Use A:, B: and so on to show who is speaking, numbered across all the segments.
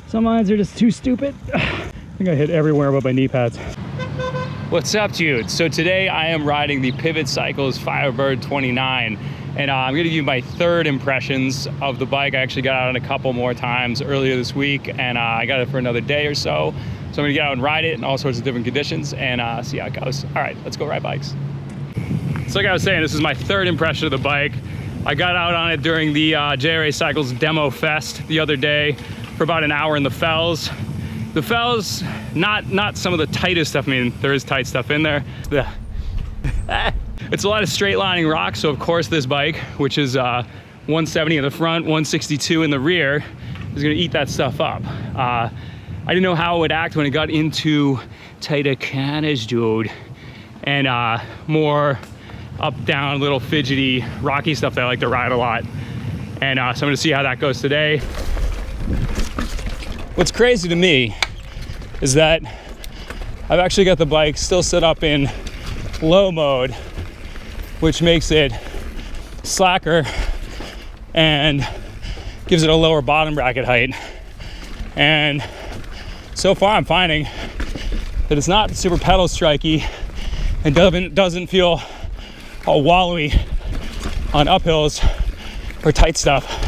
A: Some lines are just too stupid. I think I hit everywhere but my knee pads. What's up, dude? So today I am riding the Pivot Cycles Firebird 29, and I'm gonna give you my third impressions of the bike. I actually got out on a couple more times earlier this week, and I got it for another day or so. So I'm gonna get out and ride it in all sorts of different conditions and see how it goes. All right, let's go ride bikes. So like I was saying, this is my third impression of the bike. I got out on it during the JRA Cycles Demo Fest the other day for about an hour in the fells. The fells, not some of the tightest stuff. I mean, there is tight stuff in there. It's a lot of straight lining rocks. So of course this bike, which is 170 in the front, 162 in the rear, is gonna eat that stuff up. I didn't know how it would act when it got into tighter corners, dude. And more up, down, little fidgety, rocky stuff that I like to ride a lot. And so I'm gonna see how that goes today. What's crazy to me is that I've actually got the bike still set up in low mode, which makes it slacker and gives it a lower bottom bracket height. And so far I'm finding that it's not super pedal strikey and doesn't feel all wallowy on uphills or tight stuff.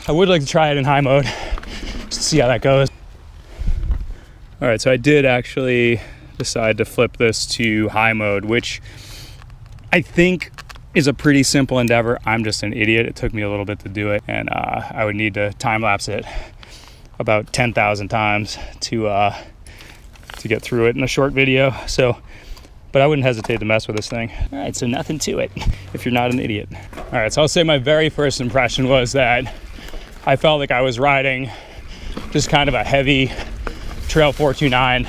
A: I would like to try it in high mode just to see how that goes. All right, so I did actually decide to flip this to high mode, which I think is a pretty simple endeavor. I'm just an idiot. It took me a little bit to do it, and I would need to time lapse it about 10,000 times to get through it in a short video. So, but I wouldn't hesitate to mess with this thing. All right, so nothing to it if you're not an idiot. All right, so I'll say my very first impression was that I felt like I was riding just kind of a heavy trail 429,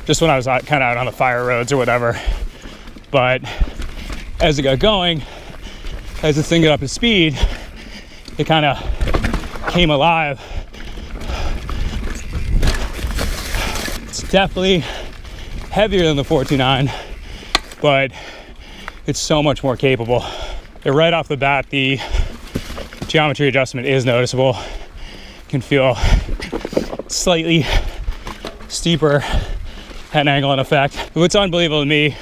A: just when I was kind of out on the fire roads or whatever. But as it got going, as the thing got up to speed, it kind of came alive. It's definitely heavier than the 429, but it's so much more capable. And right off the bat, the geometry adjustment is noticeable. You can feel slightly steeper head angle and effect. What's unbelievable to me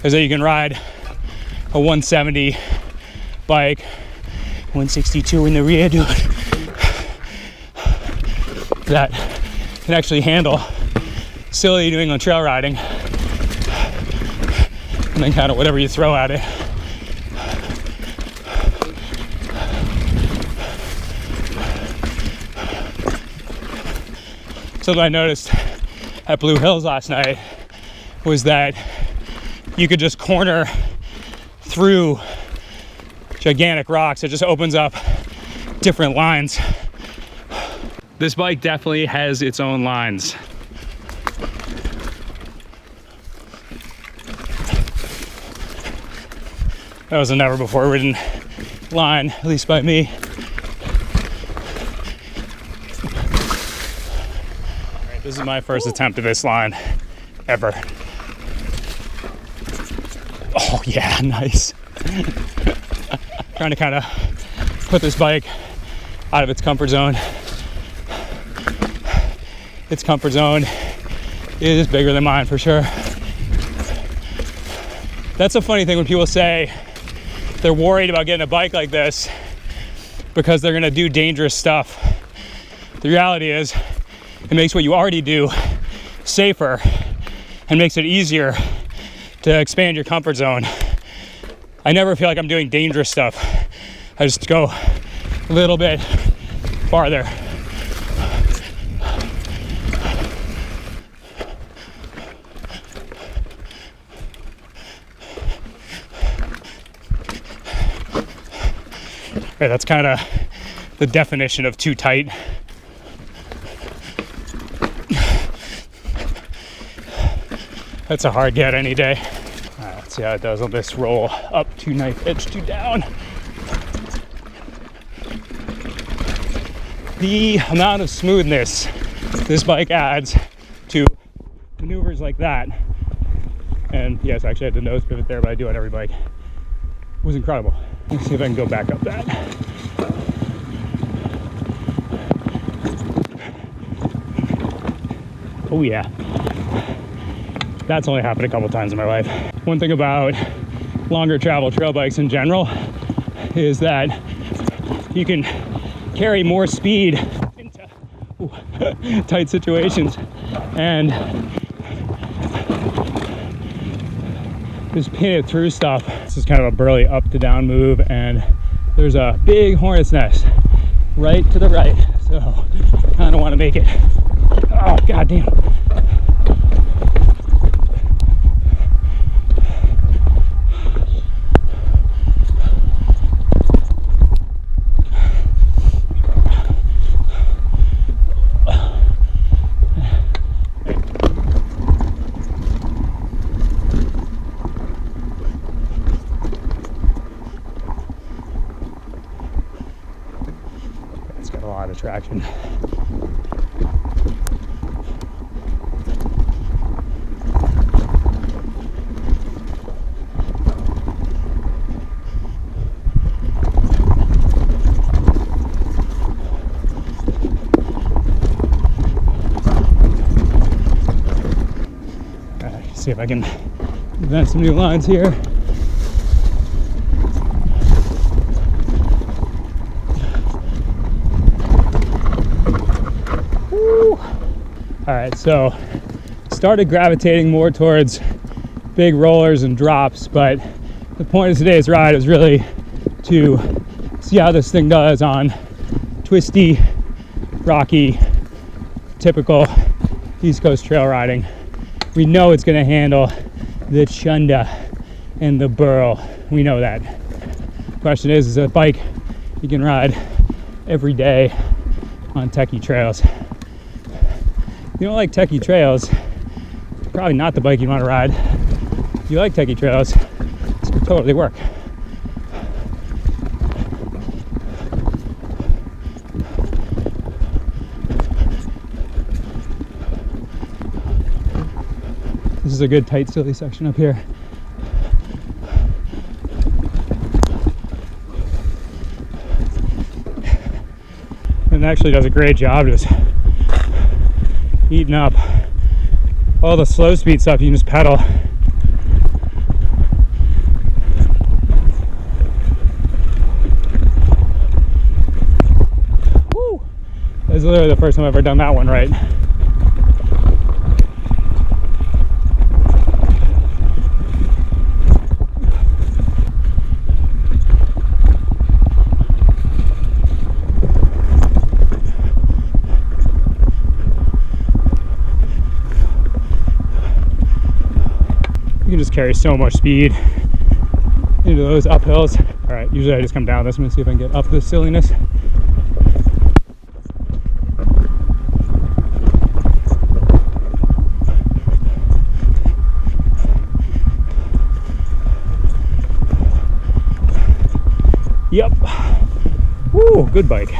A: is that you can ride a 170 bike, 162 in the rear, dude, that can actually handle silly New England trail riding, and then kind of whatever you throw at it. Something I noticed at Blue Hills last night was that you could just corner through gigantic rocks. It just opens up different lines. This bike definitely has its own lines. That was a never before ridden line, at least by me. This is my first attempt at this line ever. Oh yeah, nice. Trying to kind of put this bike out of its comfort zone. Its comfort zone is bigger than mine for sure. That's a funny thing when people say they're worried about getting a bike like this because they're gonna do dangerous stuff. The reality is, it makes what you already do safer and makes it easier to expand your comfort zone. I never feel like I'm doing dangerous stuff. I just go a little bit farther. Okay, that's kind of the definition of too tight. That's a hard get any day. All right, let's see how it does on this roll up to knife edge to down. The amount of smoothness this bike adds to maneuvers like that, and yes, actually I had the nose pivot there, but I do on every bike, was incredible. Let's see if I can go back up that. Oh yeah. That's only happened a couple times in my life. One thing about longer travel trail bikes in general is that you can carry more speed into tight situations and just pin it through stuff. This is kind of a burly up to down move, and there's a big hornet's nest right to the right, so I don't want to make it. Oh, goddamn. It's got a lot of traction. See if I can invent some new lines here. Woo. All right, so started gravitating more towards big rollers and drops, but the point of today's ride is really to see how this thing does on twisty, rocky, typical East Coast trail riding. We know it's going to handle the chunda and the burl. We know that. The question is a bike you can ride every day on techy trails. If you don't like techy trails, it's probably not the bike you want to ride. If you like techy trails, this could totally work. This is a good tight silly section up here. And it actually does a great job just eating up all the slow speed stuff. You can just pedal. Woo! This is literally the first time I've ever done that one right. You can just carry so much speed into those uphills. All right, usually I just come down this. I'm gonna see if I can get up this silliness. Yep. Woo, good bike.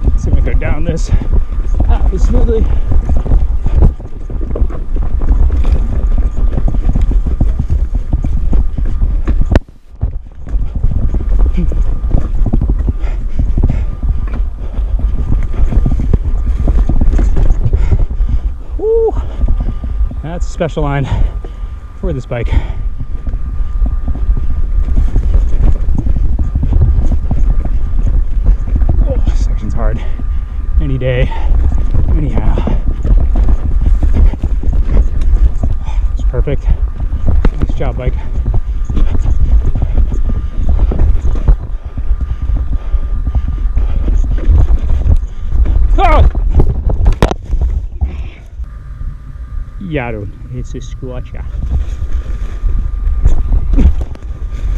A: Let's see if I can go down this half as smoothly. Woo. That's a special line for this bike. Hard any day, anyhow. It's perfect. Nice job, bike. Oh! Yaru, it's a squatcher.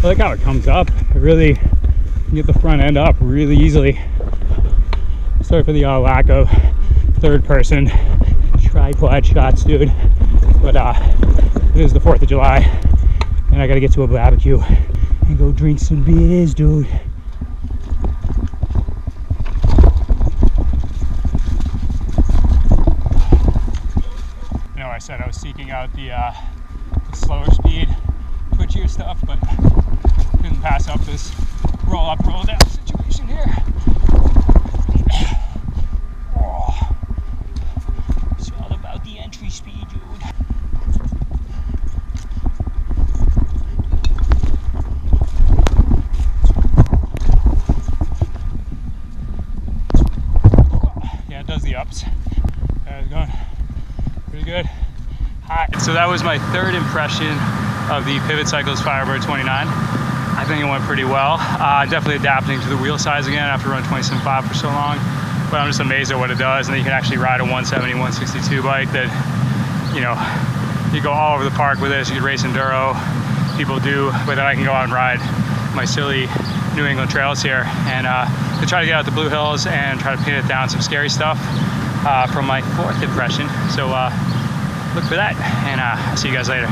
A: I like how it comes up. It really can get the front end up really easily. Sorry for the lack of third person tripod shots, dude, but it is the 4th of July and I gotta get to a barbecue and go drink some beers, dude. I know I said I was seeking out the slower speed, twitchier stuff, but couldn't pass up this roll up, roll down situation here. Oh. So that was my third impression of the Pivot Cycles Firebird 29. I think it went pretty well. Definitely adapting to the wheel size again after running 27.5 for so long. But I'm just amazed at what it does. And then you can actually ride a 170, 162 bike that, you know, you go all over the park with this. You can race enduro. People do, but then I can go out and ride my silly New England trails here and to try to get out the Blue Hills and try to pin it down some scary stuff from my fourth impression. So look for that, and I'll see you guys later.